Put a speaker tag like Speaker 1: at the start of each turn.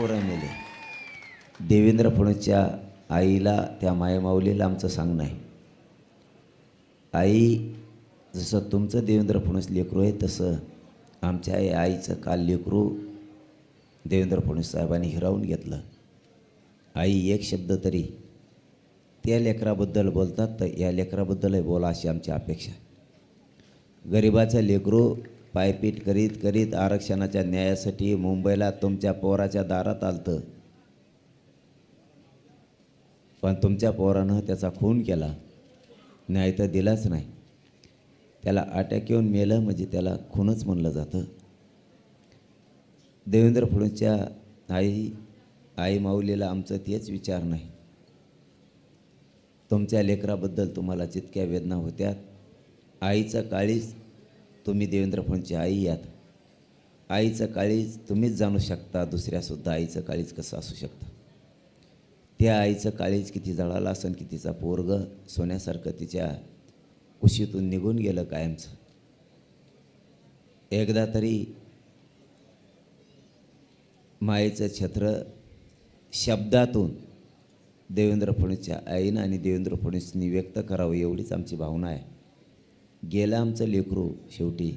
Speaker 1: पोरं मेले. देवेंद्र फडणवीसच्या आईला, त्या मायमाऊलीला आमचं सांगणं आहे, आई, जसं तुमचं देवेंद्र फडणवीस लेकरू आहे तसं आमच्या आईचं काल लेकरू देवेंद्र फडणवीस साहेबांनी हिरावून घेतलं. आई, एक शब्द तरी त्या लेकराबद्दल बोलतात तर या लेकराबद्दलही बोला अशी आमची अपेक्षा. गरिबाचं लेकरू पायपीट करीत करीत आरक्षणाच्या न्यायासाठी मुंबईला तुमच्या पोराच्या दारात आलतं, पण तुमच्या पोरानं त्याचा खून केला, न्याय तर दिलाच नाही. त्याला अटॅक येऊन मेलं म्हणजे त्याला खूनच म्हणलं जातं. देवेंद्र फडणवीसच्या आई माऊलीला आमचं तेच विचार नाही. तुमच्या लेकराबद्दल तुम्हाला जितक्या वेदना होत्यात, आईचं काळीज तुम्ही देवेंद्र फडणवीसची आई यात, आईचं काळीज तुम्हीच जाणू शकता, दुसऱ्यासुद्धा आईचं काळीज कसं असू शकतं. त्या आईचं काळीज किती जळालं असन की तिचा पोरग सोन्यासारखं तिच्या कुशीतून निघून गेलं कायमचं. एकदा तरी मायेचं छत्र शब्दातून देवेंद्र फडणवीसच्या आईनं आणि देवेंद्र फडणवीसनी व्यक्त करावं एवढीच आमची भावना आहे. गेलं आमचं लेकरू शेवटी.